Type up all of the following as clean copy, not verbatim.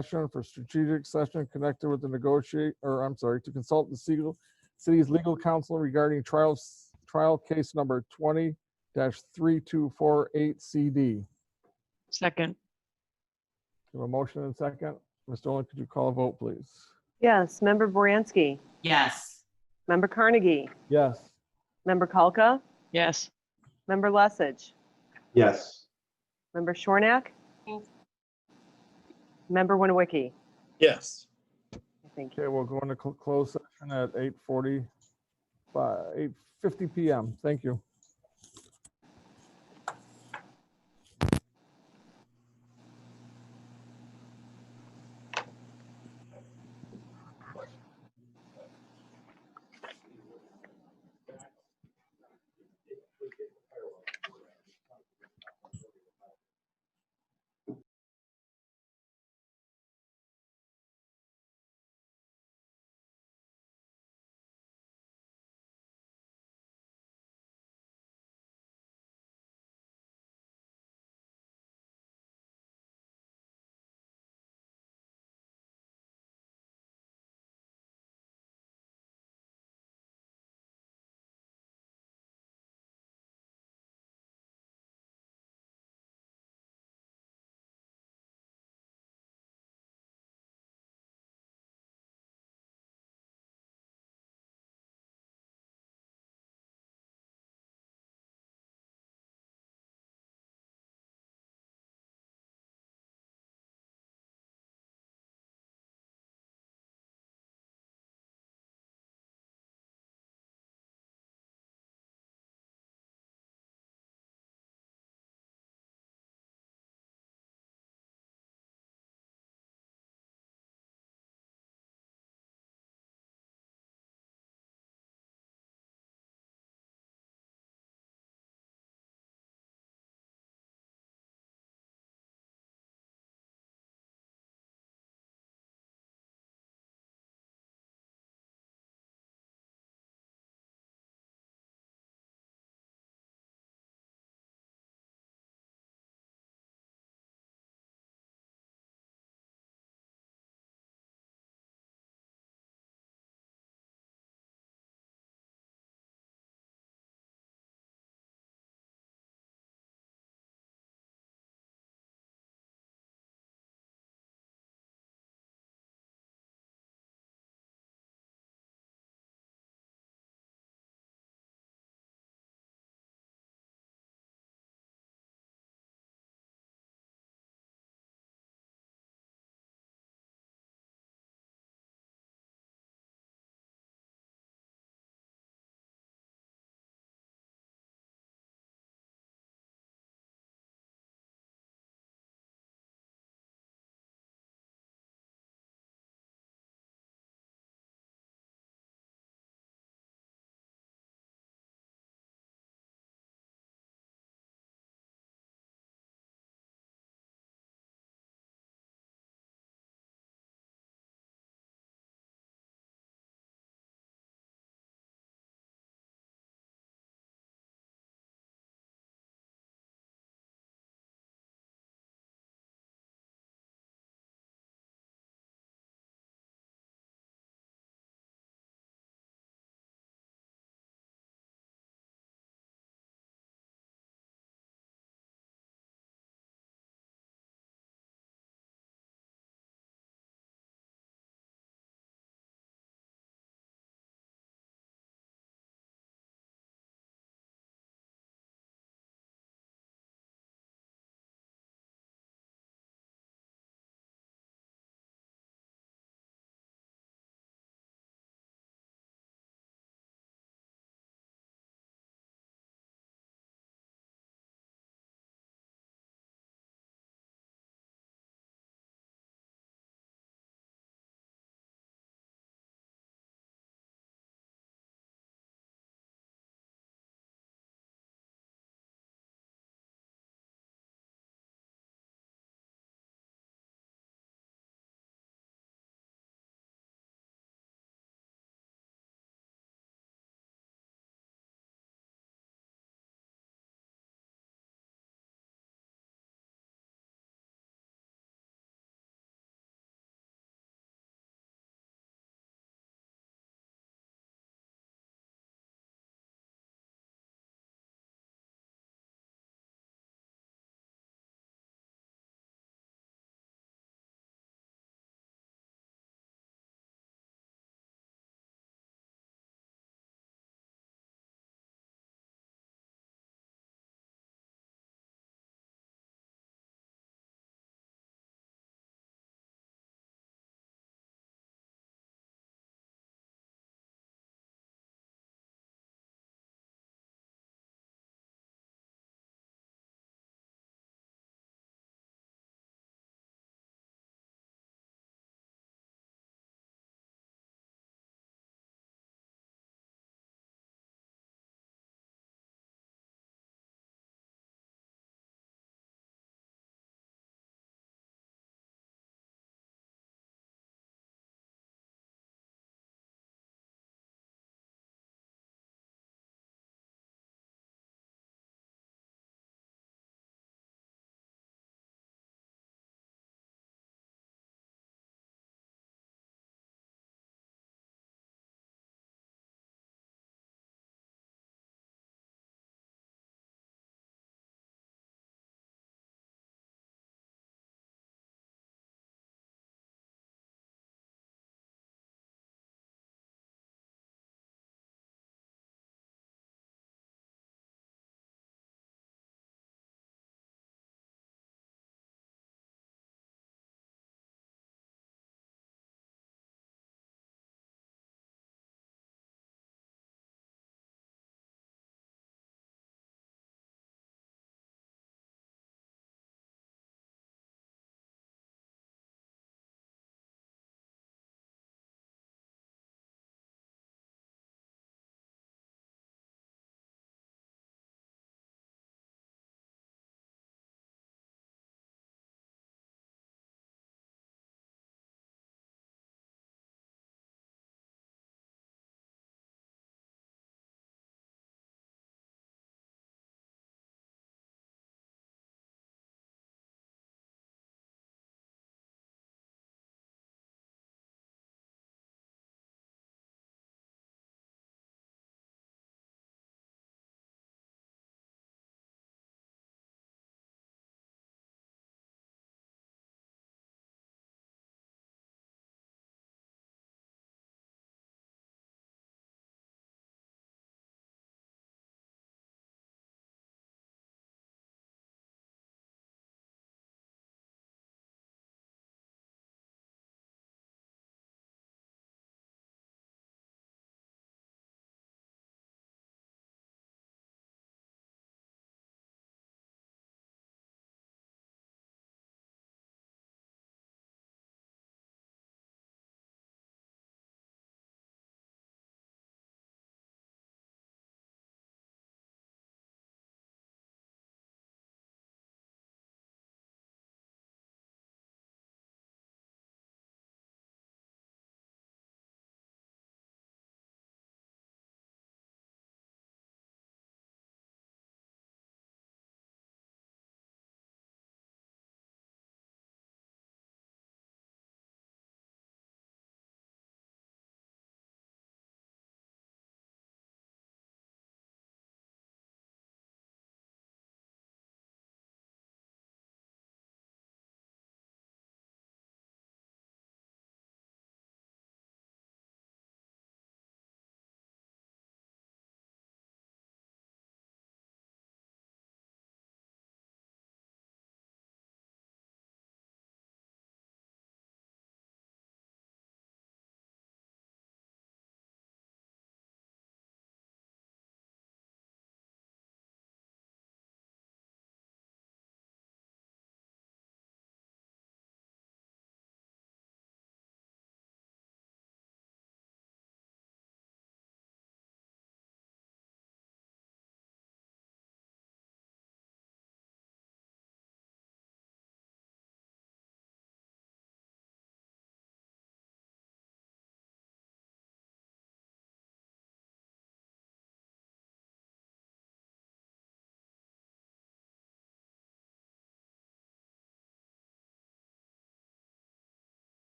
session for strategic session connected with the to consult the city's legal counsel regarding trial case number 20-3248 CD. Second. We have a motion and a second. Ms. Dolan, could you call a vote, please? Yes. Member Baranski. Yes. Member Carnegie. Yes. Member Kalka. Yes. Member Lesage. Yes. Member Shornack. Member Winowicki. Yes. Thank you. Okay, we'll go into closed session at 8:50 p.m. Thank you.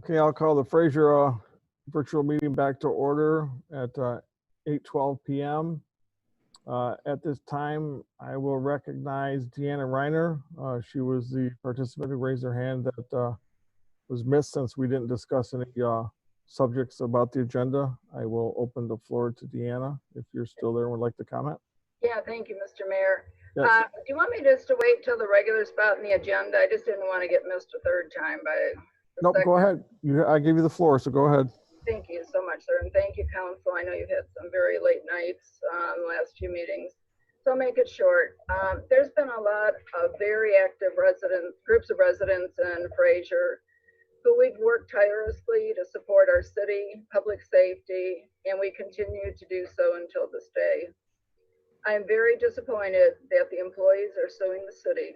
Okay, I'll call the Fraser virtual meeting back to order at 8:12 p.m. At this time, I will recognize Deanna Reiner. She was the participant who raised her hand that was missed since we didn't discuss any subjects about the agenda. I will open the floor to Deanna if you're still there and would like to comment. Yeah, thank you, Mr. Mayor. Yes. Do you want me just to wait till the regular spot in the agenda? I just didn't want to get missed a third time by the Nope, go ahead. I gave you the floor, so go ahead. Thank you so much, sir, and thank you, council. I know you've had some very late nights the last few meetings, so I'll make it short. There's been a lot of very active groups of residents in Fraser who we've worked tirelessly to support our city, public safety, and we continue to do so until this day. I'm very disappointed that the employees are suing the city.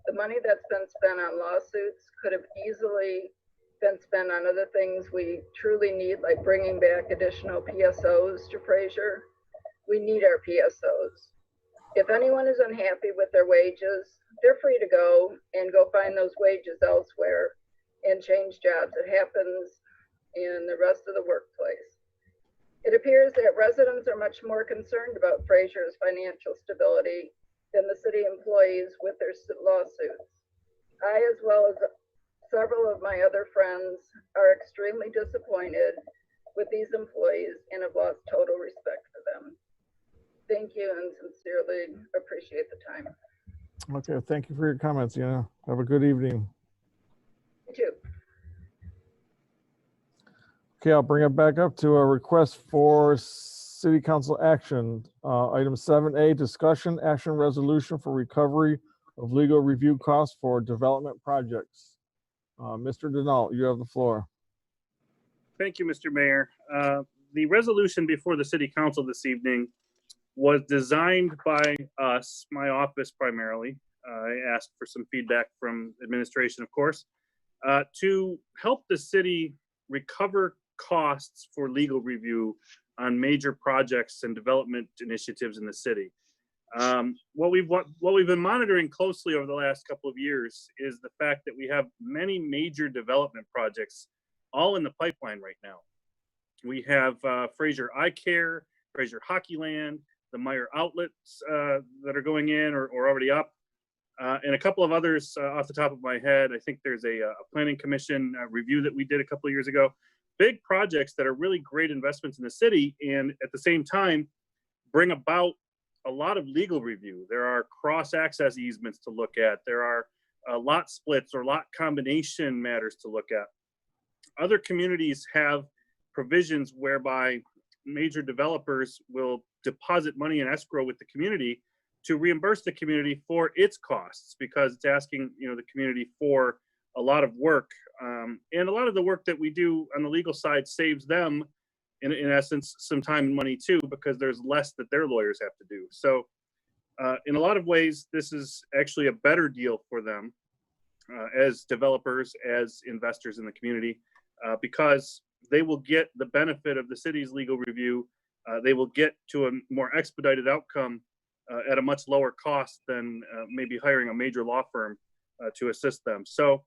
The money that's been spent on lawsuits could have easily been spent on other things we truly need, like bringing back additional PSOs to Fraser. We need our PSOs. If anyone is unhappy with their wages, they're free to go find those wages elsewhere and change jobs. It happens in the rest of the workplace. It appears that residents are much more concerned about Fraser's financial stability than the city employees with their lawsuits. I, as well as several of my other friends, are extremely disappointed with these employees and have lost total respect for them. Thank you and sincerely appreciate the time. Okay, thank you for your comments, Deanna. Have a good evening. You too. Okay, I'll bring it back up to a request for city council action. Item 7A, discussion action resolution for recovery of legal review costs for development projects. Mr. Denault, you have the floor. Thank you, Mr. Mayor. The resolution before the city council this evening was designed by us, my office primarily. I asked for some feedback from administration, of course, to help the city recover costs for legal review on major projects and development initiatives in the city. What we've been monitoring closely over the last couple of years is the fact that we have many major development projects all in the pipeline right now. We have Fraser Eye Care, Fraser Hockeyland, the Meyer outlets that are going in or already up, and a couple of others off the top of my head. I think there's a planning commission review that we did a couple of years ago. Big projects that are really great investments in the city, and at the same time bring about a lot of legal review. There are cross-access easements to look at. There are lot splits or lot combination matters to look at. Other communities have provisions whereby major developers will deposit money in escrow with the community to reimburse the community for its costs, because it's asking the community for a lot of work, and a lot of the work that we do on the legal side saves them in essence some time and money too, because there's less that their lawyers have to do. So in a lot of ways this is actually a better deal for them as developers, as investors in the community, because they will get the benefit of the city's legal review. They will get to a more expedited outcome at a much lower cost than maybe hiring a major law firm to assist them. So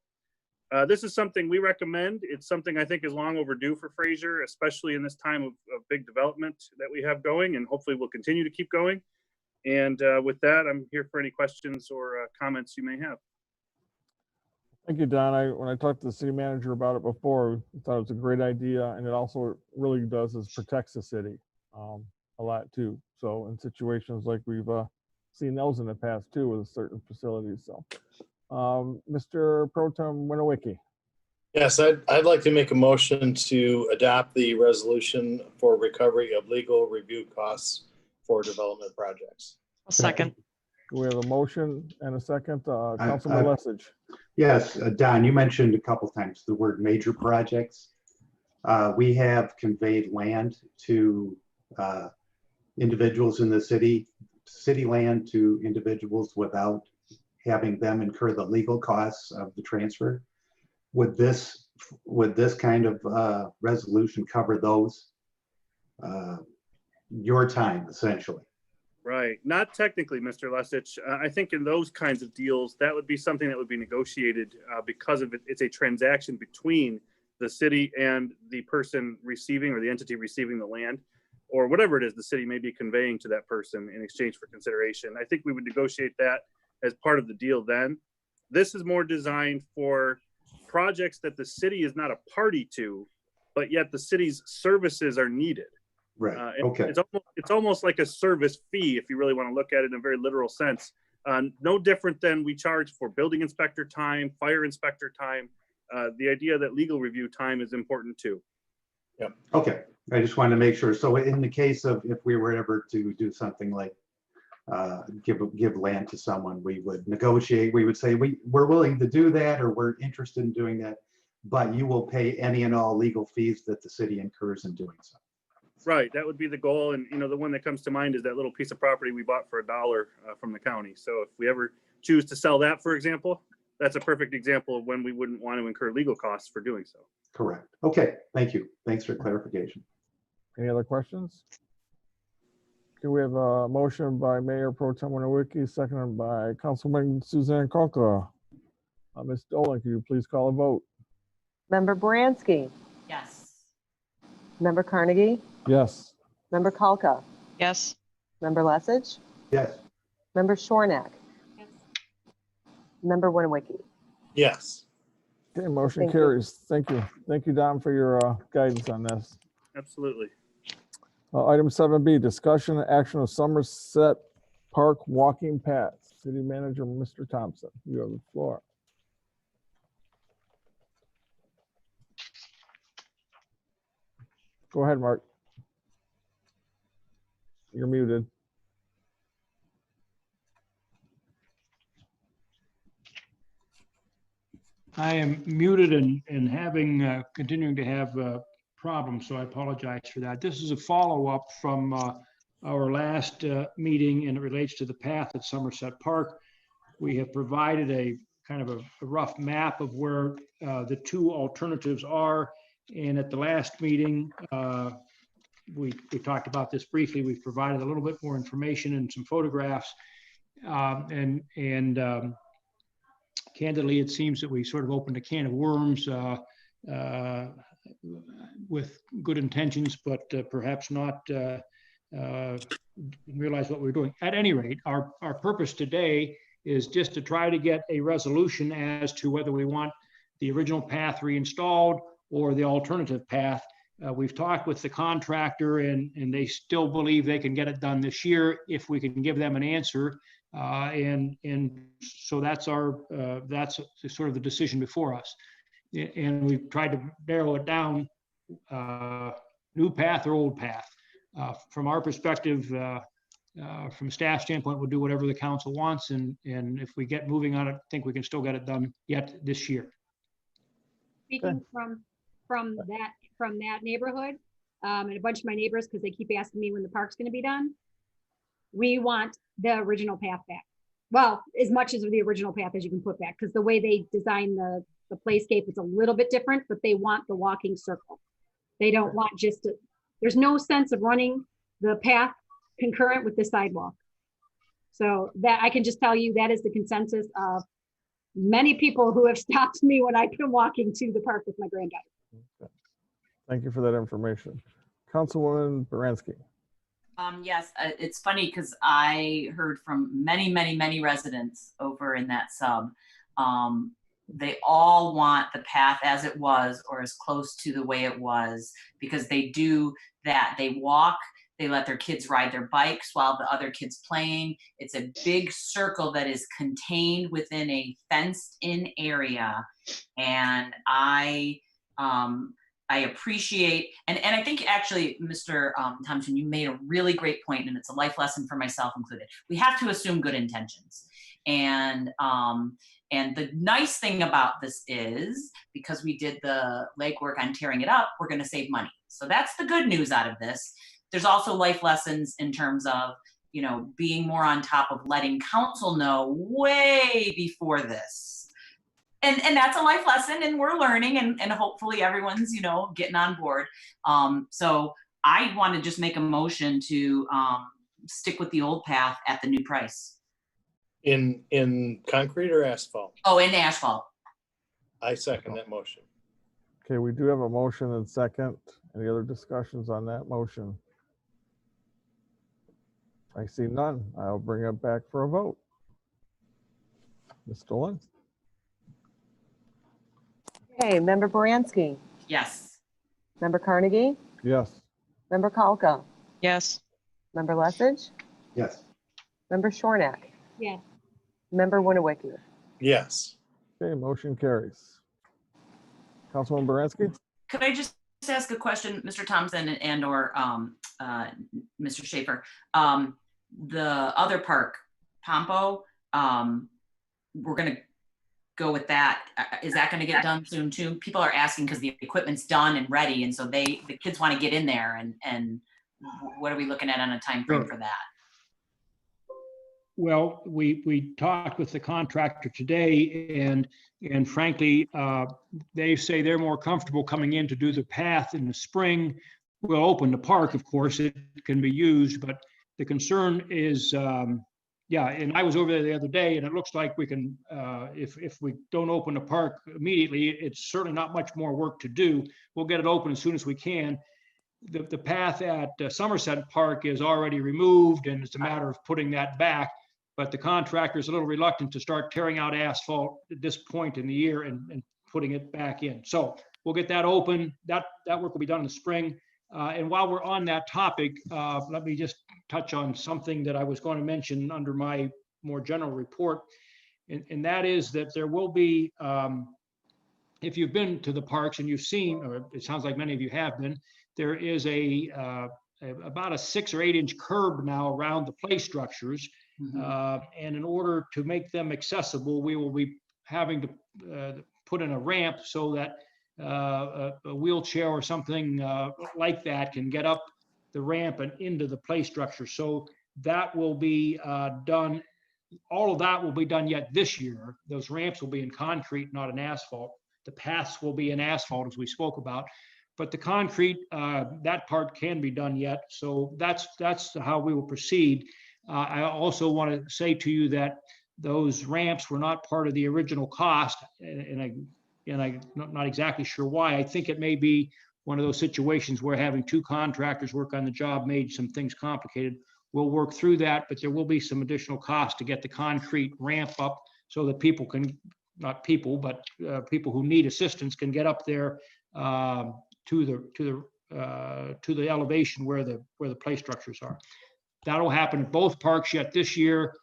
This is something we recommend. It's something I think is long overdue for Fraser, especially in this time of big development that we have going, and hopefully we'll continue to keep going. And with that, I'm here for any questions or comments you may have. Thank you, Don. When I talked to the city manager about it before, I thought it was a great idea, and it also really does is protects the city a lot too. So in situations like we've seen those in the past too with certain facilities. So, Mr. Pro Tem Winowicki. Yes, I'd like to make a motion to adopt the resolution for recovery of legal review costs for development projects. A second. We have a motion and a second. Councilman Lessig. Yes, Don, you mentioned a couple times the word major projects. We have conveyed land to individuals in the city land to individuals without having them incur the legal costs of the transfer. Would this kind of resolution cover those? Your time, essentially. Right. Not technically, Mr. Lessig. I think in those kinds of deals, that would be something that would be negotiated because of it's a transaction between the city and the person receiving or the entity receiving the land, or whatever it is the city may be conveying to that person in exchange for consideration. I think we would negotiate that as part of the deal then. This is more designed for projects that the city is not a party to, but yet the city's services are needed. Right. Okay. It's almost like a service fee, if you really want to look at it in a very literal sense. No different than we charge for building inspector time, fire inspector time. The idea that legal review time is important too. Yep. Okay. I just wanted to make sure. So in the case of if we were ever to do something like give land to someone, we would negotiate. We would say we're willing to do that, or we're interested in doing that, but you will pay any and all legal fees that the city incurs in doing so. Right, that would be the goal. And the one that comes to mind is that little piece of property we bought for $1 from the county. So if we ever choose to sell that, for example, that's a perfect example of when we wouldn't want to incur legal costs for doing so. Correct. Okay, thank you. Thanks for clarification. Any other questions? Okay, we have a motion by Mayor Pro Tem Winowicki, seconded by Councilman Suzanne Kolka. Ms. Dolan, can you please call a vote? Member Baranski, Yes. Member Carnegie, Yes. Member Kalka, Yes. Member Lessig, Yes. Member Shornack, Yes. Member Winowicki. Yes. Okay, motion Thank you. carries. Thank you. Thank you, Don, for your guidance on this. Absolutely. Item 7B, discussion and action of Somerset Park walking paths. City Manager, Mr. Thompson, you have the floor. Go ahead, Mark. You're muted. I am muted and having, continuing to have problems, so I apologize for that. This is a follow-up from our last meeting, and it relates to the path at Somerset Park. We have provided a kind of a rough map of where the two alternatives are. And at the last meeting, we talked about this briefly. We've provided a little bit more information and some photographs. Candidly, it seems that we sort of opened a can of worms with good intentions, but perhaps not realize what we're doing. At any rate, our purpose today is just to try to get a resolution as to whether we want the original path reinstalled or the alternative path. We've talked with the contractor, and they still believe they can get it done this year if we can give them an answer. And so that's sort of the decision before us. And we've tried to narrow it down, new path or old path. From our perspective, from a staff standpoint, we'll do whatever the council wants. And if we get moving on it, I think we can still get it done yet this year. Speaking from that neighborhood, and a bunch of my neighbors, because they keep asking me when the park's going to be done, we want the original path back. Well, as much as the original path as you can put back, because the way they design the playscape is a little bit different, but they want the walking circle. They don't want there's no sense of running the path concurrent with the sidewalk. So that I can just tell you that is the consensus of many people who have stopped me when I've been walking to the park with my granddaughter. Okay. Thank you for that information. Councilwoman Baranski. Yes, it's funny because I heard from many residents over in that sub. They all want the path as it was or as close to the way it was, because they do that. They walk, they let their kids ride their bikes while the other kids playing. It's a big circle that is contained within a fenced in area. And I appreciate, and I think actually, Mr. Thompson, you made a really great point, and it's a life lesson for myself included. We have to assume good intentions. And the nice thing about this is, because we did the legwork on tearing it up, we're gonna save money. So that's the good news out of this. There's also life lessons in terms of, you know, being more on top of letting council know way before this. And that's a life lesson, and we're learning, and hopefully everyone's, you know, getting on board. So I want to just make a motion to stick with the old path at the new price. In concrete or asphalt? Oh, in asphalt. I second that motion. Okay, we do have a motion and second. Any other discussions on that motion? I see none. I'll bring it back for a vote. Ms. Dolan? Okay, Member Baranski, Yes. Member Carnegie, Yes. Member Kalka, Yes. Member Lesage, Yes. Member Shornack, Yes. Member Winawiki. Yes. Okay, motion carries. Councilwoman Baranski? Could I just ask a question, Mr. Thompson and or Mr. Schaefer? The other park, Pompo, we're gonna go with that. Is that gonna get done soon too? People are asking because the equipment's done and ready, and so the kids want to get in there, and what are we looking at on a time frame for that? Well, we talked with the contractor today, and frankly, they say they're more comfortable coming in to do the path in the spring. We'll open the park, of course, it can be used, but the concern is, yeah, and I was over there the other day, and it looks like we can, if we don't open the park immediately, it's certainly not much more work to do. We'll get it open as soon as we can. The path at Somerset Park is already removed, and it's a matter of putting that back. But the contractor is a little reluctant to start tearing out asphalt at this point in the year and putting it back in. So we'll get that open. That work will be done in the spring. And while we're on that topic, let me just touch on something that I was going to mention under my more general report. And that is that there will be, if you've been to the parks and you've seen, or it sounds like many of you have been, there is about a 6 or 8 inch curb now around the play structures. And in order to make them accessible, we will be having to put in a ramp so that a wheelchair or something like that can get up the ramp and into the play structure. So that will be done. All of that will be done yet this year. Those ramps will be in concrete, not in asphalt. The paths will be in asphalt, as we spoke about. But the concrete, that part can be done yet. So that's how we will proceed. I also want to say to you that those ramps were not part of the original cost, and I'm not exactly sure why. I think it may be one of those situations where having 2 contractors work on the job made some things complicated. We'll work through that, but there will be some additional cost to get the concrete ramp up so that people can, not people, but people who need assistance can get up there to the elevation where the play structures are. That'll happen at both parks yet this year.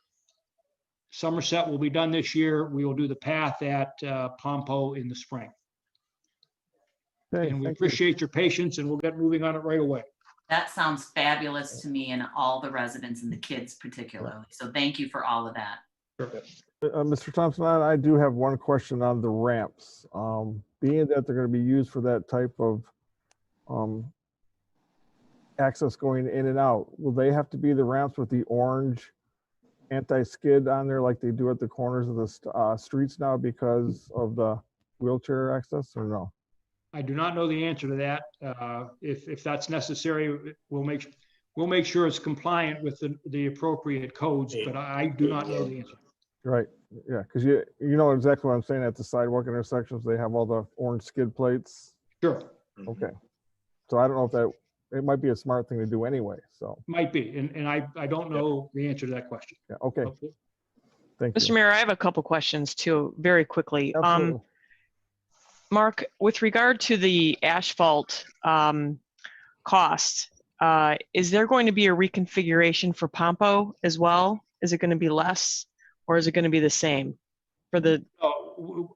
Somerset will be done this year. We will do the path at Pompo in the spring. Okay, And we thank you. appreciate your patience, and we'll get moving on it right away. That sounds fabulous to me, and all the residents and the kids particularly. So thank you for all of that. Mr. Thompson, I do have one question on the ramps. Being that they're going to be used for that type of access going in and out, will they have to be the ramps with the orange anti-skid on there like they do at the corners of the streets now because of the wheelchair access, or no? I do not know the answer to that. If that's necessary, we'll make sure it's compliant with the appropriate codes, but I do not know the answer. Right, yeah, because you know exactly what I'm saying. At the sidewalk intersections, they have all the orange skid plates. Sure, Okay, so I don't know if that, it might be a smart thing to do anyway, so, might be. And I don't know the answer to that question. yeah, okay, Okay. thank Mr. you. Mayor, I have a couple questions too, very quickly. Absolutely. Mark, with regard to the asphalt cost, is there going to be a reconfiguration for Pompo as well? Is it going to be less or is it going to be the same for the,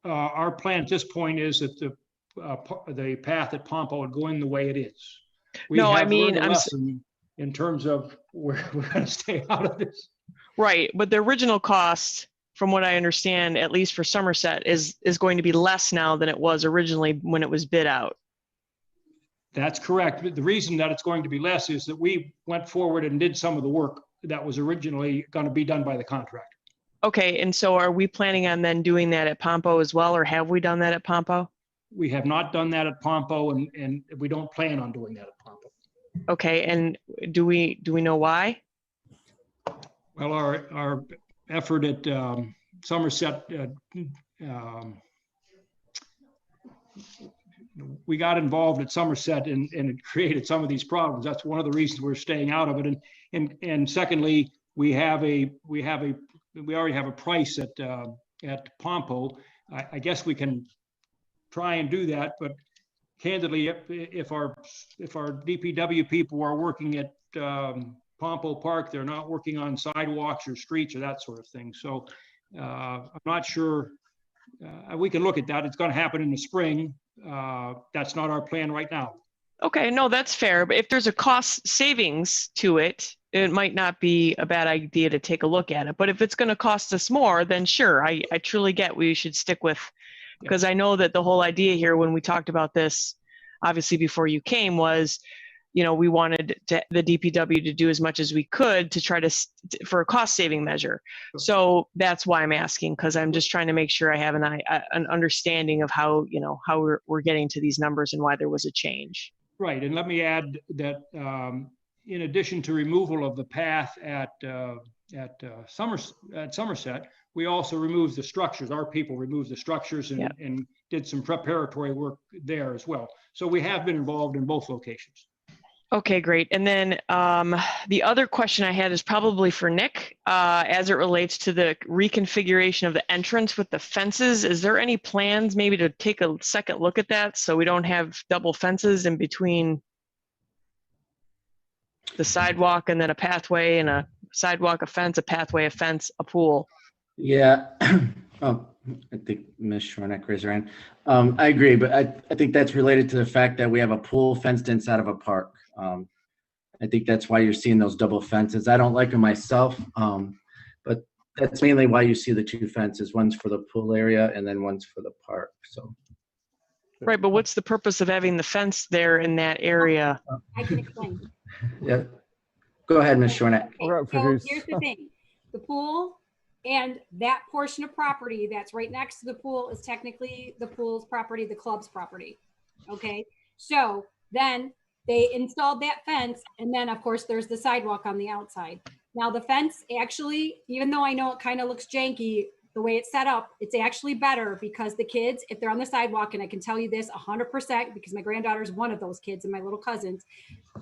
Our plan at this point is that the path at Pompo would go in the way it is. We No, I have mean, learned a I'm lesson in terms of where we're going to stay out of this. right, but the original cost, from what I understand, at least for Somerset, is going to be less now than it was originally when it was bid out. That's correct. But the reason that it's going to be less is that we went forward and did some of the work that was originally going to be done by the contractor. Okay, and so are we planning on then doing that at Pompo as well, or have we done that at Pompo? We have not done that at Pompo, and we don't plan on doing that at Pompo. Okay, and do we know why? Well, our effort at Somerset, we got involved at Somerset and it created some of these problems. That's one of the reasons we're staying out of it. And secondly, we already have a price at Pompo. I guess we can try and do that, but candidly, if our DPW people are working at Pompo Park, they're not working on sidewalks or streets or that sort of thing. So I'm not sure. We can look at that. It's going to happen in the spring. That's not our plan right now. Okay, no, that's fair. But if there's a cost savings to it, it might not be a bad idea to take a look at it. But if it's going to cost us more, then sure, I truly get we should stick with, because I know that the whole idea here when we talked about this, obviously before you came, was, you know, we wanted the DPW to do as much as we could to try to for a cost saving measure. So that's why I'm asking, because I'm just trying to make sure I have an understanding of how, you know, how we're getting to these numbers and why there was a change. Right, and let me add that in addition to removal of the path at Somerset, we also removed the structures. Our people removed the structures and did some preparatory work there as well. So we have been involved in both locations. Okay, great. And then the other question I had is probably for Nick, as it relates to the reconfiguration of the entrance with the fences. Is there any plans maybe to take a second look at that so we don't have double fences in between the sidewalk and then a pathway and a sidewalk, a fence, a pathway, a fence, a pool? Yeah. Oh, I think Ms. Shornack raised her hand. I agree, but I think that's related to the fact that we have a pool fenced inside of a park. I think that's why you're seeing those double fences. I don't like them myself, but that's mainly why you see the two fences. One's for the pool area and then one's for the park. So. Right, but what's the purpose of having the fence there in that area? I can explain. Yeah. Go ahead, Ms. Shornack. Okay, so here's the thing. The pool and that portion of property that's right next to the pool is technically the pool's property, the club's property. Okay, so then they installed that fence, and then of course there's the sidewalk on the outside. Now the fence actually, even though I know it kind of looks janky, the way it's set up, it's actually better because the kids, if they're on the sidewalk, and I can tell you this 100% because my granddaughter is one of those kids and my little cousins,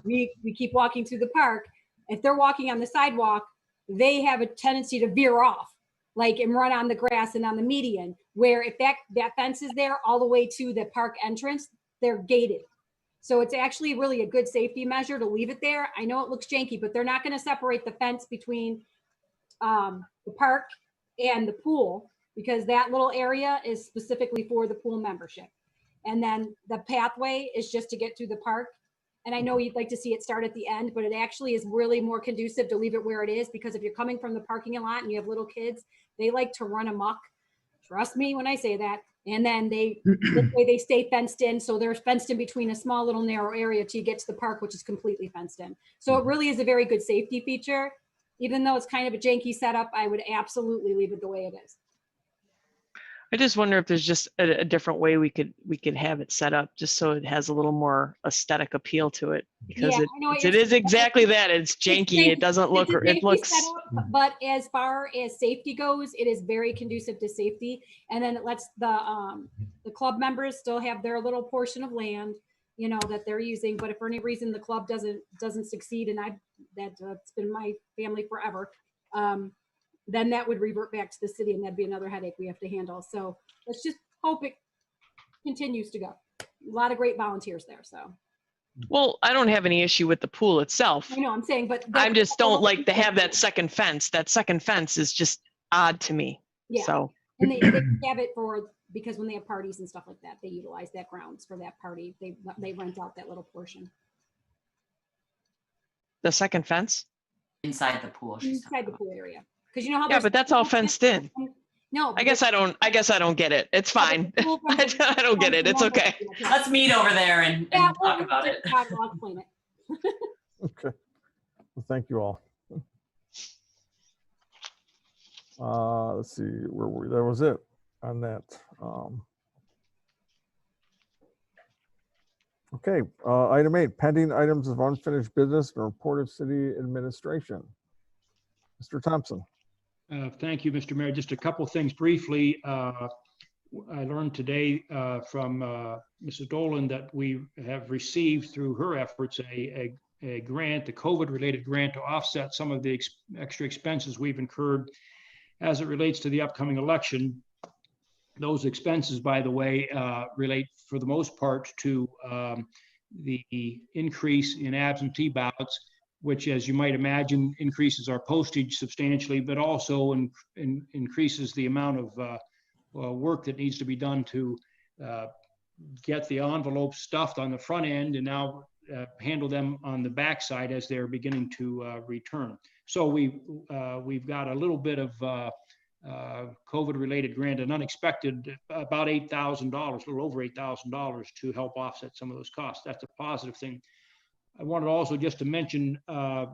we keep walking through the park. If they're walking on the sidewalk, they have a tendency to veer off, like, and run on the grass and on the median, where if that fence is there all the way to the park entrance, they're gated. So it's actually really a good safety measure to leave it there. I know it looks janky, but they're not going to separate the fence between the park and the pool, because that little area is specifically for the pool membership. And then the pathway is just to get through the park. And I know you'd like to see it start at the end, but it actually is really more conducive to leave it where it is, because if you're coming from the parking lot and you have little kids, they like to run amok. Trust me when I say that. And then this way they stay fenced in. So they're fenced in between a small little narrow area till you get to the park, which is completely fenced in. So it really is a very good safety feature. Even though it's kind of a janky setup, I would absolutely leave it the way it is. I just wonder if there's just a different way we could have it set up just so it has a little more aesthetic appeal to it, because Yeah, it, I know it is exactly that. It's janky. It doesn't look, It's a it safety looks, setup, but as far as safety goes, it is very conducive to safety. And then it lets the club members still have their little portion of land, you know, that they're using. But if for any reason the club doesn't succeed, and that's been my family forever, then that would revert back to the city, and that'd be another headache we have to handle. So let's just hope it continues to go. A lot of great volunteers there, so. well, I don't have any issue with the pool itself. I know, I'm saying, but. I just don't like to have that second fence. That second fence is just odd to me. Yeah. So, And they have it because when they have parties and stuff like that, they utilize that grounds for that party. They rent out that little portion. the second fence? Inside the pool. she's Inside the talking pool area. Because you know how. Yeah, there's- but that's all fenced in. No. I guess I don't get it. It's fine. I don't get it. It's okay. about. Let's meet over there and Yeah, talk about it. I'll explain it. Okay. Well, thank you all. Let's see, where were we? That was it on that. Okay, item 8, pending items of unfinished business and report of city administration. Mr. Thompson. Thank you, Mr. Mayor. Just a couple of things briefly. I learned today from Mrs. Dolan that we have received through her efforts a grant, a COVID-related grant, to offset some of the extra expenses we've incurred as it relates to the upcoming election. Those expenses, by the way, relate for the most part to the increase in absentee ballots, which, as you might imagine, increases our postage substantially, but also increases the amount of work that needs to be done to get the envelopes stuffed on the front end and now handle them on the backside as they're beginning to return. So we've got a little bit of COVID-related grant, an unexpected about $8,000, a little over $8,000 to help offset some of those costs. That's a positive thing. I wanted also just to mention a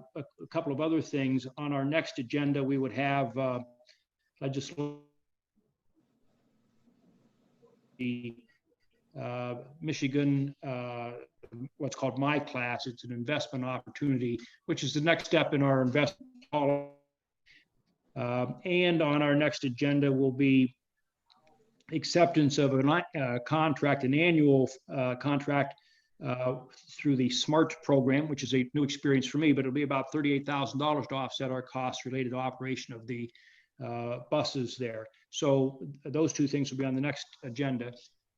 couple of other things. On our next agenda, we would have legislation, Michigan, what's called My Class. It's an investment opportunity, which is the next step in our investment. And on our next agenda will be acceptance of a contract, an annual contract through the SMART program, which is a new experience for me, but it'll be about $38,000 to offset our costs related to operation of the buses there. So those two things will be on the next agenda.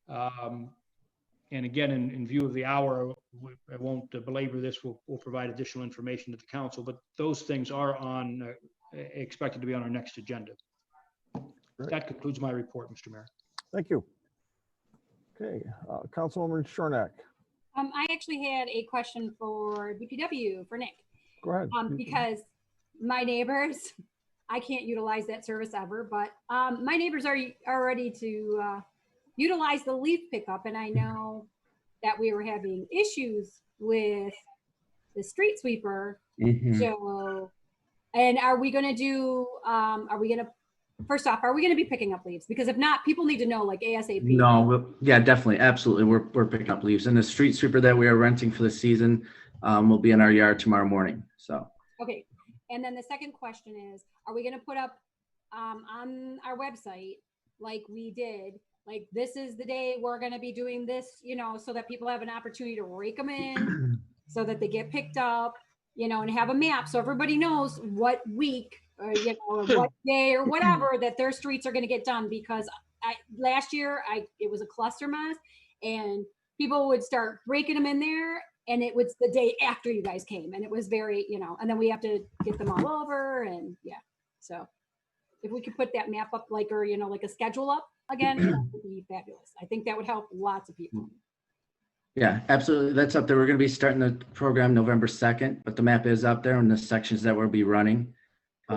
And again, in view of the hour, I won't belabor this. We'll provide additional information to the council, but those things are expected to be on our next agenda. Great. That concludes my report, Mr. Mayor. Thank you. Okay, Councilwoman Shornack. I actually had a question for DPW, for Nick. Go ahead. Because my neighbors, I can't utilize that service ever, but my neighbors are ready to utilize the leaf pickup. And I know that we were having issues with the street sweeper. So, and are we going to first off, are we going to be picking up leaves? Because if not, people need to know, like, ASAP. No, yeah, definitely, absolutely. We're picking up leaves, and the street sweeper that we are renting for the season will be in our yard tomorrow morning. So. Okay. And then the second question is, are we going to put up on our website, like we did, like, this is the day we're going to be doing this, you know, so that people have an opportunity to rake them in, so that they get picked up, you know, and have a map so everybody knows what week, or, you know, or what day or whatever that their streets are going to get done. Because last year it was a cluster mess, and people would start breaking them in there, and it was the day after you guys came, and it was very, you know, and then we have to get them all over, and yeah. So if we could put that map up, like, or, you know, like a schedule up again, that would be fabulous. I think that would help lots of people. Yeah, absolutely. That's up there. We're going to be starting the program November 2nd, but the map is up there and the sections that we'll be running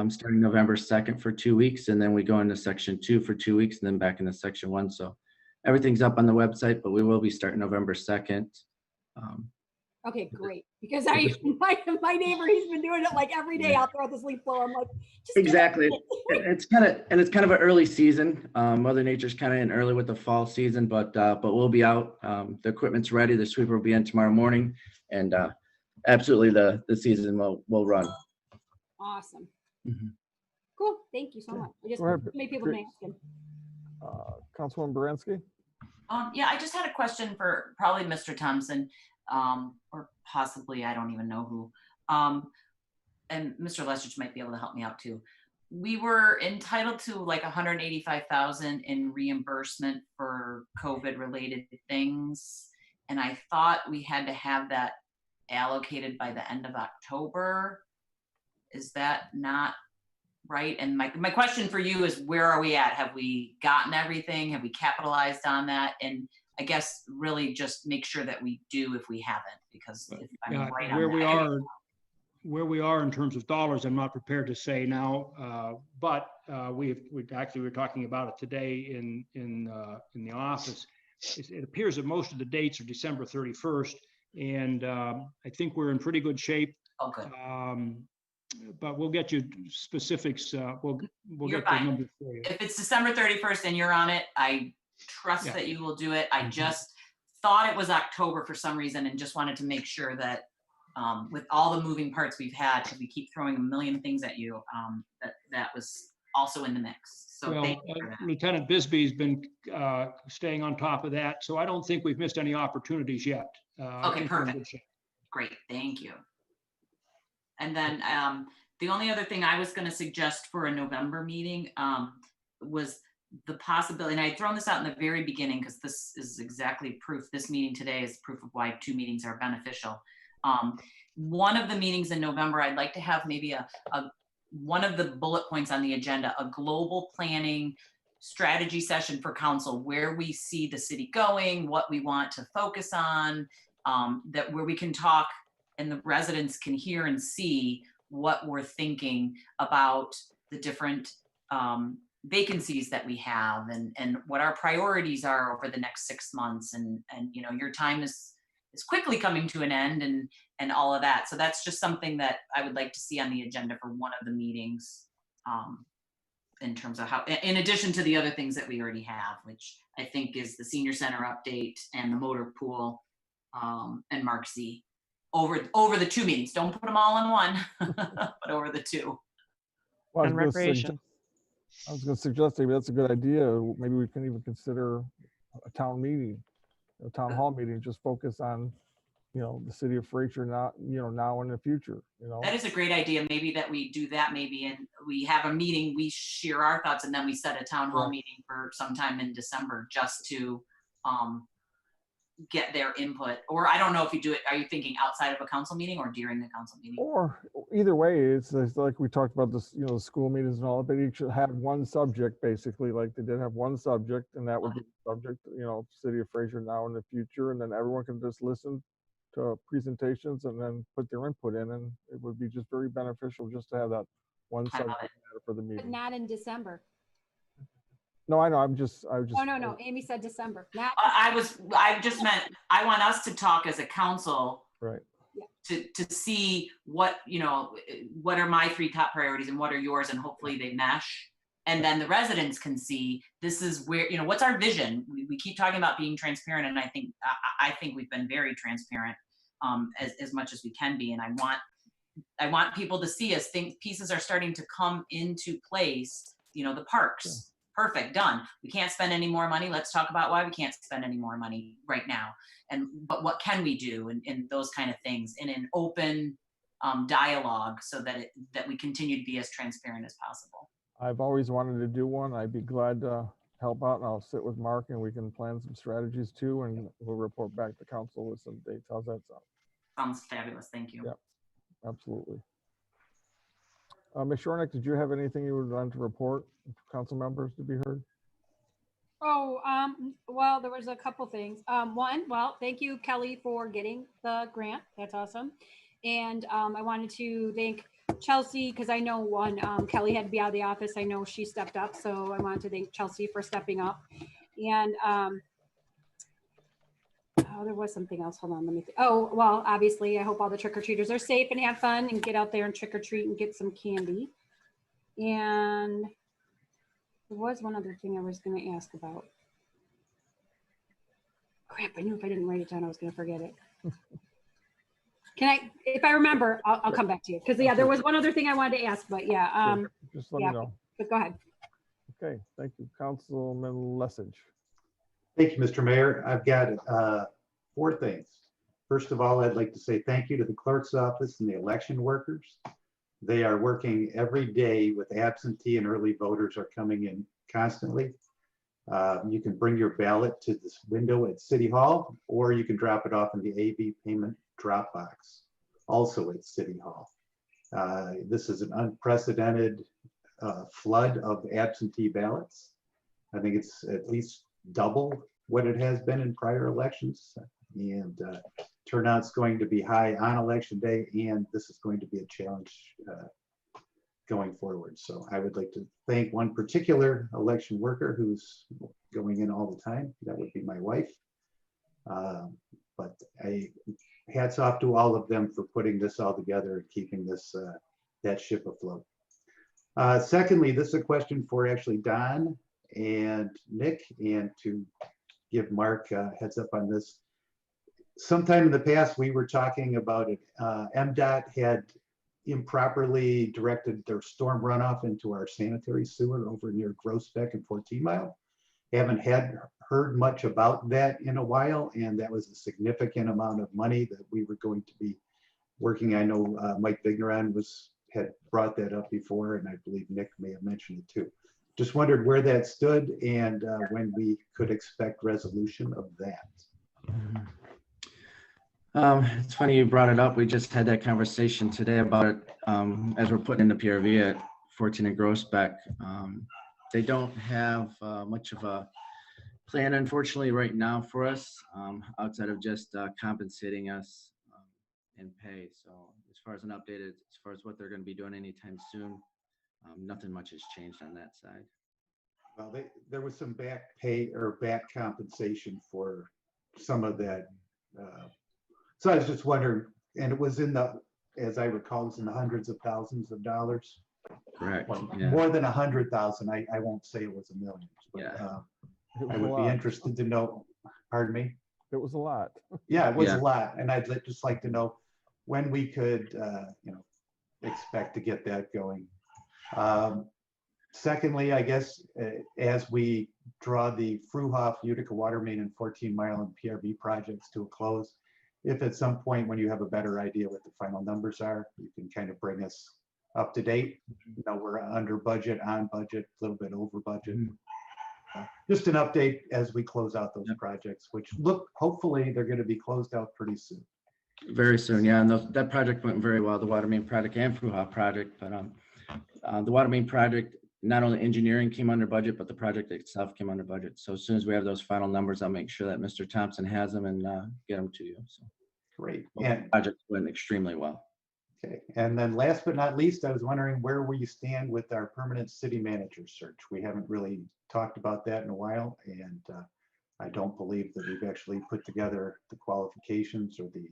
starting November 2nd for 2 weeks. And then we go into section 2 for 2 weeks and then back into section 1. So everything's up on the website, but we will be starting November 2nd. Okay, great. Because my neighbor, he's been doing it like every day out there at the leaf blower. I'm like, just exactly. It's kind of an early season. Mother Nature's kind of in early with the fall season, but we'll be out. The equipment's ready. The sweeper will be in tomorrow morning, and absolutely the season will run. Awesome. Mhm. Cool. Thank you so much. I just Go ahead. many people been asking. Councilwoman Baranski? Yeah, I just had a question for probably Mr. Thompson, or possibly, I don't even know who. And Mr. Lestridge might be able to help me out too. We were entitled to like 185,000 in reimbursement for COVID related things. And I thought we had to have that allocated by the end of October. Is that not right? And my question for you is, where are we at? Have we gotten everything? Have we capitalized on that? And I guess really just make sure that we do if we haven't, because if I'm Yeah, right where on we that. are, where we are in terms of dollars, I'm not prepared to say now. But we actually were talking about it today in the office. It appears that most of the dates are December 31st, and I think we're in pretty good shape. Oh, good. But we'll get you specifics. We'll You're get the fine. numbers for you. If it's December 31st and you're on it, I trust Yeah. that you will do it. I just thought it was October for some reason and just wanted to make sure that with all the moving parts we've had, because we keep throwing a million things at you, that was also in the mix. So Well, thank you for that. Lieutenant Bisbee's been staying on top of that, so I don't think we've missed any opportunities yet. I Okay, think we're in perfect. good shape. Great, thank you. And then the only other thing I was going to suggest for a November meeting was the possibility, and I had thrown this out in the very beginning because this is exactly proof, this meeting today is proof of why 2 meetings are beneficial. One of the meetings in November, I'd like to have maybe one of the bullet points on the agenda, a global planning strategy session for council, where we see the city going, what we want to focus on, that where we can talk and the residents can hear and see what we're thinking about the different vacancies that we have and what our priorities are over the next 6 months. And you know, your time is quickly coming to an end and all of that. So that's just something that I would like to see on the agenda for one of the meetings, in terms of how, in addition to the other things that we already have, which I think is the senior center update and the motor pool, and Mark Z. Over the 2 meetings. Don't put them all in one, but over the 2. Well, And recreation. I was going to suggest maybe that's a good idea. Maybe we can even consider a town meeting, a town hall meeting, just focus on, you know, the city of Fraser, not, you know, now and in the future, you know. That is a great idea. Maybe that we do that maybe, and we have a meeting, we share our thoughts, and then we set a town hall meeting for sometime in December just to get their input. Or I don't know if you do it, are you thinking outside of a council meeting or during the council meeting? Or either way, it's like we talked about this, you know, the school meetings and all, but each had one subject basically, like they did have one subject, and that would be the subject, you know, city of Fraser now in the future, and then everyone can just listen to presentations and then put their input in, and it would be just very beneficial just to have that one I love subject it. matter for the But meeting. not in December. No, I know, I was just. Oh, no. Amy said December. Not I just meant, I want us to talk as a council Right. to see what, you know, what are my 3 top priorities and what are yours, and hopefully they mesh. And then the residents can see, this is where, you know, what's our vision? We keep talking about being transparent, and I think we've been very transparent, as much as we can be. And I want people to see as pieces are starting to come into place, you know, the parks. Yeah. Perfect, done. We can't spend any more money. Let's talk about why we can't spend any more money right now. But what can we do, and those kind of things in an open dialogue, so that we continue to be as transparent as possible. I've always wanted to do one. I'd be glad to help out, and I'll sit with Mark and we can plan some strategies too, and we'll report back to council with some dates. How's that sound? Sounds fabulous. Thank you. Yeah. Absolutely. Ms. Shornick, did you have anything you would want to report for council members to be heard? Oh, well, there was a couple things. One, well, thank you, Kelly, for getting the grant. That's awesome. And I wanted to thank Chelsea, because I know Kelly had to be out of the office. I know she stepped up, so I wanted to thank Chelsea for stepping up. And oh, there was something else. Hold on, let me think. Oh, well, obviously, I hope all the trick-or-treaters are safe and have fun and get out there and trick-or-treat and get some candy. And there was one other thing I was going to ask about. Crap, I knew if I didn't write it down, I was going to forget it. If I remember, I'll come back to you. Because, yeah, there was one other thing I wanted to ask, but yeah. Sure. Just let yeah, me know. but go ahead. Okay, thank you. Councilman Lessig. Thank you, Mr. Mayor. I've got 4 things. First of all, I'd like to say thank you to the clerk's office and the election workers. They are working every day with absentee and early voters are coming in constantly. You can bring your ballot to this window at City Hall, or you can drop it off in the AV payment drop box, also at City Hall. This is an unprecedented flood of absentee ballots. I think it's at least double what it has been in prior elections. And turnout's going to be high on election day, and this is going to be a challenge going forward. So I would like to thank one particular election worker who's going in all the time. That would be my wife. But hats off to all of them for putting this all together and keeping this that ship afloat. Secondly, this is a question for actually Don and Nick, and to give Mark a heads up on this. Sometime in the past, we were talking about it. MDOT had improperly directed their storm runoff into our sanitary sewer over near Groesbeck and 14 Mile. Haven't heard much about that in a while, and that was a significant amount of money that we were going to be working. I know Mike Vigneron had brought that up before, and I believe Nick may have mentioned it too. Just wondered where that stood and when we could expect resolution of that. It's funny you brought it up. We just had that conversation today about it as we're putting in the PRV at 14 and Groesbeck. They don't have much of a plan, unfortunately, right now for us, outside of just compensating us in pay. So as far as an update, as far as what they're going to be doing anytime soon, nothing much has changed on that side. Well, there was some back pay or back compensation for some of that. So I was just wondering, and it was as I recall, it was in the hundreds of thousands of dollars. Correct. Well, Yeah. more than 100,000. I won't say it was a million, but Yeah. I would be interested to know. Pardon me? It was a lot. Yeah, it was Yeah. a lot, and I'd just like to know when we could, expect to get that going. Secondly, I guess as we draw the Fruhoff, Utica Water Main, and 14 Mile and PRV projects to a close, if at some point when you have a better idea what the final numbers are, you can kind of bring us up to date. You know, we're under budget, on budget, a little bit over budget. Just an update as we close out those projects, which hopefully they're going to be closed out pretty soon. Very soon, yeah. And that project went very well, the water main project and Fruhoff project. But the water main project, not only engineering came under budget, but the project itself came under budget. So as soon as we have those final numbers, I'll make sure that Mr. Thompson has them and get them to you. So Great. the project went extremely well. Okay. And then last but not least, I was wondering where we stand with our permanent city manager search. We haven't really talked about that in a while, and I don't believe that we've actually put together the qualifications or the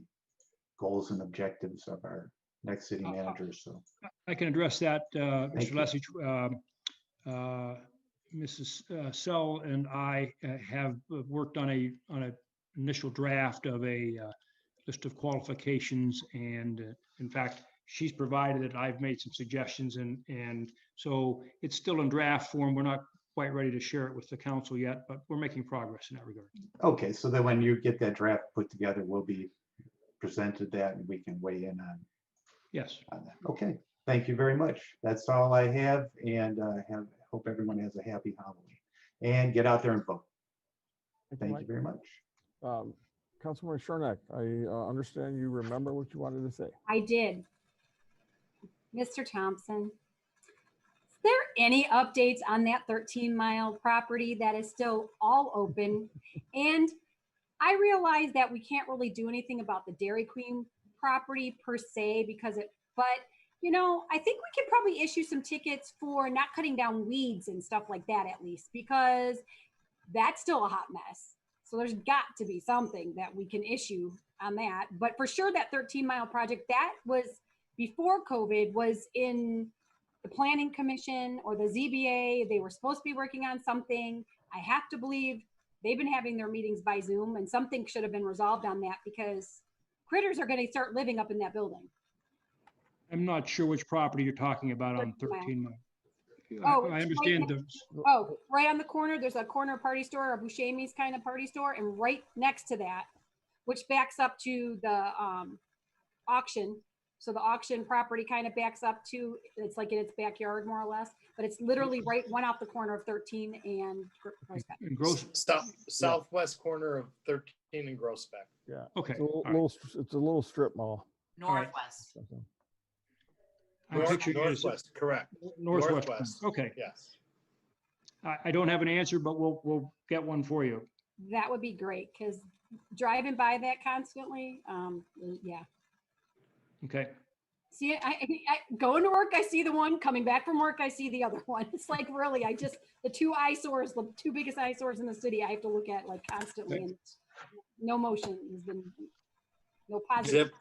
goals and objectives of our next city manager. So I can address that, Thank Mr. you. Lessig. Mrs. Sell and I have worked on an initial draft of a list of qualifications, and in fact, she's provided it. I've made some suggestions, and so it's still in draft form. We're not quite ready to share it with the council yet, but we're making progress in that regard. Okay, so then when you get that draft put together, we'll be presented that and we can weigh in on Yes. that. Okay, thank you very much. That's all I have, and hope everyone has a happy Halloween and get out there and vote. Thank you very much. Councilman Shornack, I understand you remember what you wanted to say. I did. Mr. Thompson, is there any updates on that 13-mile property that is still all open? And I realize that we can't really do anything about the Dairy Queen property per se but you know, I think we could probably issue some tickets for not cutting down weeds and stuff like that, at least, because that's still a hot mess. So there's got to be something that we can issue on that. But for sure, that 13-mile project, that was before COVID, was in the planning commission or the ZBA, they were supposed to be working on something. I have to believe they've been having their meetings by Zoom, and something should have been resolved on that because critters are going to start living up in that building. I'm not sure which property you're talking about on 13 Mile. Oh, I it's understand right the, Oh, right on the corner, there's a corner party store, a Buscemi's kind of party store, and right next to that, which backs up to the auction. So the auction property kind of backs up to, it's like in its backyard more or less, but it's literally right one off the corner of 13 and Prospect. in Gross, Southwest corner of 13 and Groesbeck. Yeah. okay. It's a all right. it's a little strip mall. Northwest. I'm picturing it as Northwest, correct. Northwest. Okay. Yes. I don't have an answer, but we'll get one for you. That would be great, because driving by that constantly, yeah. Okay. See, I going to work, I see the one, coming back from work, I see the other one. It's like, really, the two eyesores, the two biggest eyesores in the city, I have to look at like constantly, and no motion has been, no positive.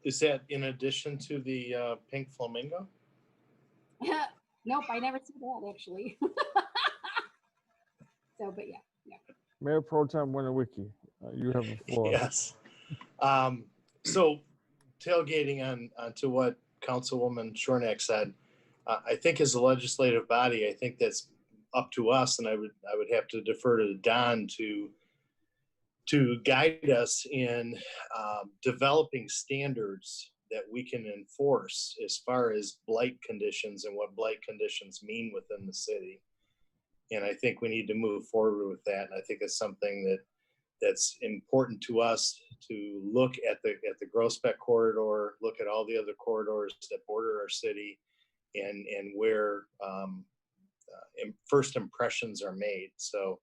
Is that in addition to the pink flamingo? Nope, I never see that actually. So, but yeah. Mayor Pro Tem Winawiki, you have the floor. Yes. So tailgating on to what Councilwoman Shornack said, I think as a legislative body, I think that's up to us, and I would have to defer to Don to guide us in developing standards that we can enforce as far as blight conditions and what blight conditions mean within the city. And I think we need to move forward with that. And I think it's something that's important to us to look at the Groesbeck corridor, look at all the other corridors that border our city, and where first impressions are made. So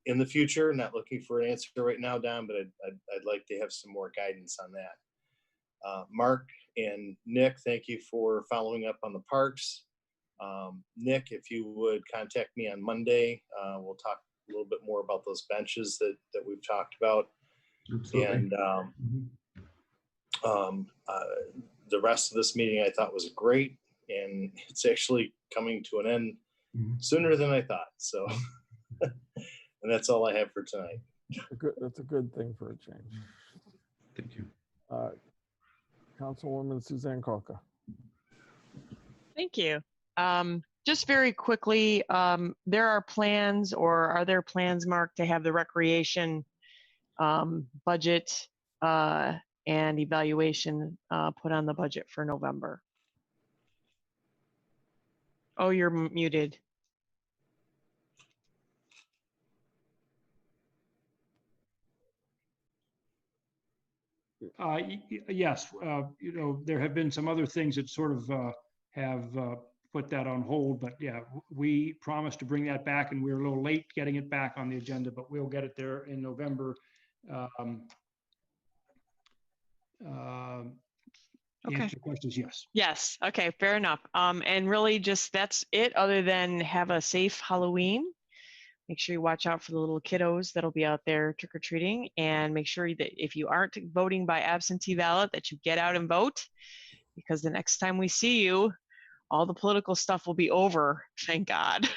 in the future, not looking for an answer right now, Don, but I'd like to have some more guidance on that. Mark and Nick, thank you for following up on the parks. Nick, if you would contact me on Monday, we'll talk a little bit more about those benches that we've talked about. Absolutely. And the rest of this meeting I thought was great, and it's actually coming to an end sooner than I thought. So, and that's all I have for tonight. That's a good thing for a change. Thank you. Councilwoman Suzanne Kalka. Thank you. Just very quickly, there are plans, or are there plans, Mark, to have the recreation budget and evaluation put on the budget for November? Oh, you're muted. Yes, there have been some other things that sort of have put that on hold, but yeah, we promised to bring that back, and we're a little late getting it back on the agenda, but we'll get it there in November. The answer to the question is yes. Yes. Okay. Fair enough. And really just that's it, other than have a safe Halloween. Make sure you watch out for the little kiddos that'll be out there trick-or-treating, and make sure that if you aren't voting by absentee ballot, that you get out and vote, because the next time we see you, all the political stuff will be over. Thank God.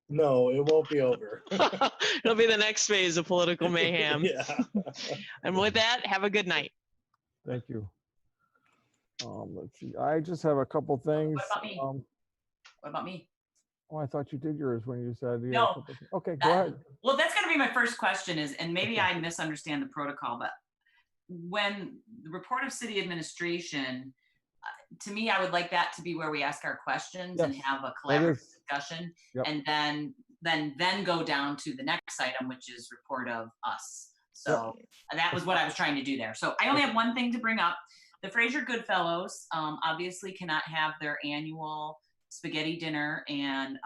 No, it won't be over. It'll be the next phase of political mayhem. Yeah. And with that, have a good night. Thank you. Let's see. I just have a couple things. What about me? What about me? Oh, I thought you did yours when you said you had a No. couple things. Okay, go ahead. Well, that's going to be my first question is, and maybe I misunderstand the protocol, but when the report of city administration, to me, I would like that to be where we ask our questions and Yes, have a collaborative is. discussion, Yep. and then go down to the next item, which is report of us. So that was what I was trying to do there. So I only have one thing to bring up. The Fraser Goodfellows obviously cannot have their annual spaghetti dinner and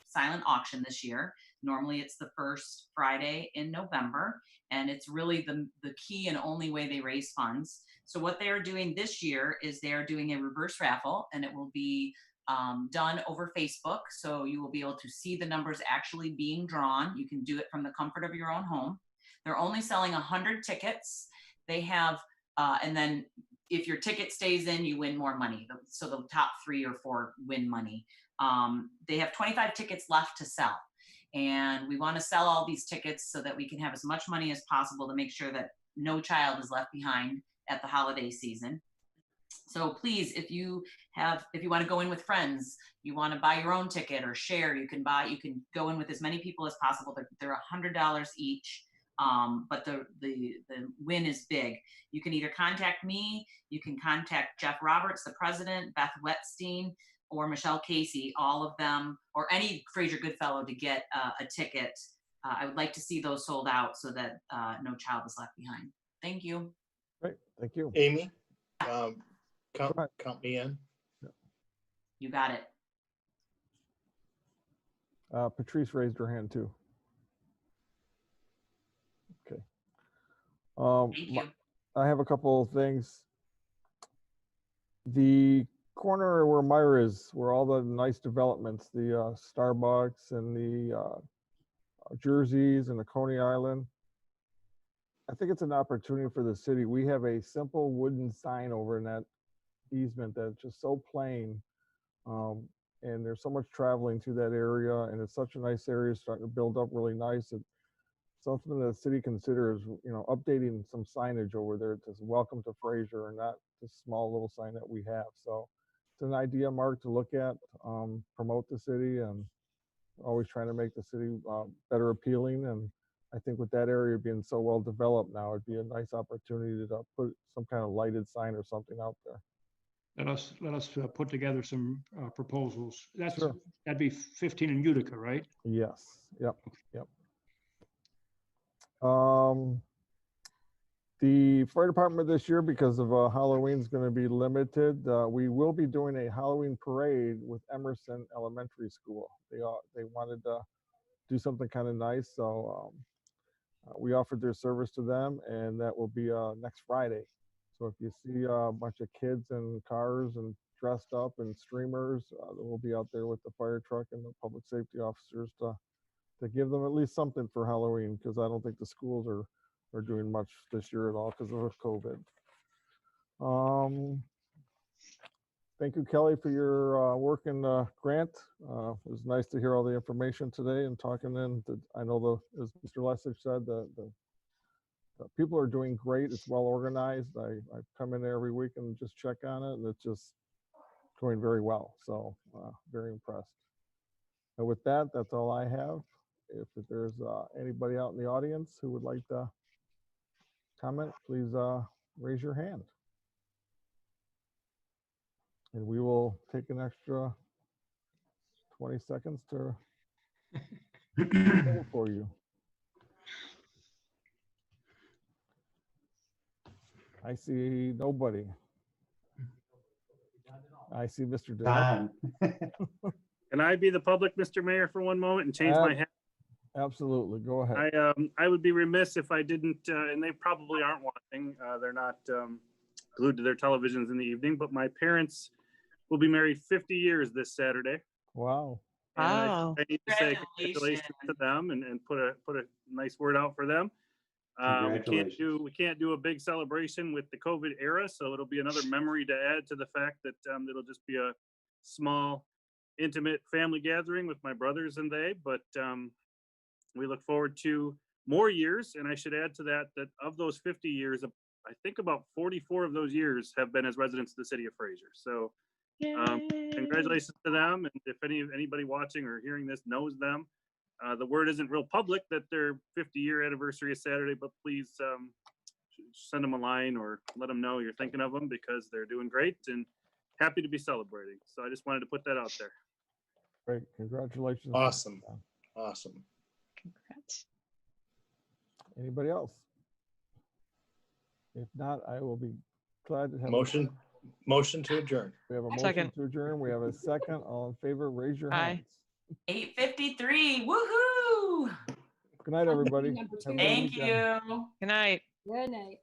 silent auction this year. Normally it's the first Friday in November, and it's really the key and only way they raise funds. So what they are doing this year is they are doing a reverse raffle, and it will be done over Facebook. So you will be able to see the numbers actually being drawn. You can do it from the comfort of your own home. They're only selling 100 tickets. They have, and then if your ticket stays in, you win more money. So the top 3 or 4 win money. They have 25 tickets left to sell. And we want to sell all these tickets so that we can have as much money as possible to make sure that no child is left behind at the holiday season. So please, if you want to go in with friends, you want to buy your own ticket or share, you can go in with as many people as possible. They're $100 each. But the win is big. You can either contact me, you can contact Jeff Roberts, the president, Beth Wetstein, or Michelle Casey, all of them, or any Fraser Goodfellow to get a ticket. I would like to see those sold out so that no child is left behind. Thank you. Great, thank you. Amy, count me in. You got it. Patrice raised her hand too. Okay. Thank you. I have a couple of things. The corner where Myra is, where all the nice developments, the Starbucks and the Jerseys and the Coney Island, I think it's an opportunity for the city. We have a simple wooden sign over in that easement that's just so plain. And there's so much traveling through that area, and it's such a nice area, starting to build up really nice. It's something that the city considers, updating some signage over there to welcome to Fraser, and not this small little sign that we have. So it's an idea, Mark, to look at, promote the city, and always trying to make the city better appealing. And I think with that area being so well developed now, it'd be a nice opportunity to put some kind of lighted sign or something out there. Let us put together some proposals. Sure. That'd be 15 in Utica, right? Yes. Yep. The fire department this year, because of Halloween, is going to be limited. We will be doing a Halloween parade with Emerson Elementary School. They wanted to do something kind of nice, so we offered their service to them, and that will be next Friday. So if you see a bunch of kids in cars and dressed up in streamers, we'll be out there with the fire truck and the public safety officers to give them at least something for Halloween, because I don't think the schools are doing much this year at all because of COVID. Thank you, Kelly, for your work in grant. It was nice to hear all the information today and talking in. I know as Mr. Lessig said, the people are doing great. It's well organized. I come in there every week and just check on it, and it's just going very well. So very impressed. And with that, that's all I have. If there's anybody out in the audience who would like to comment, please raise your hand. And we will take an extra 20 seconds to hold for you. I see nobody. I see Mr. Don. Can I be the public, Mr. Mayor, for one moment and change my hat? Absolutely, go ahead. I would be remiss if I didn't, and they probably aren't watching. They're not glued to their televisions in the evening, but my parents will be married 50 years this Saturday. Wow. Wow. I need to say congratulations to them and put a nice word out for them. We can't do a big celebration with the COVID era, so it'll be another memory to add to the fact that it'll just be a small, intimate family gathering with my brothers and they. But we look forward to more years, and I should add to that of those 50 years, I think about 44 of those years have been as residents of the city of Fraser. So congratulations to them, and if anybody watching or hearing this knows them, the word isn't real public that their 50-year anniversary is Saturday, but please send them a line or let them know you're thinking of them, because they're doing great and happy to be celebrating. So I just wanted to put that out there. Great, congratulations. Awesome. Congrats. Anybody else? If not, I will be glad to have Motion to adjourn. We have a motion Second. to adjourn. We have a second. All in favor, raise your Aye. hands. 8:53. Woohoo! Good night, everybody. Number two. Have a good Thank weekend. you. Good night. Good night.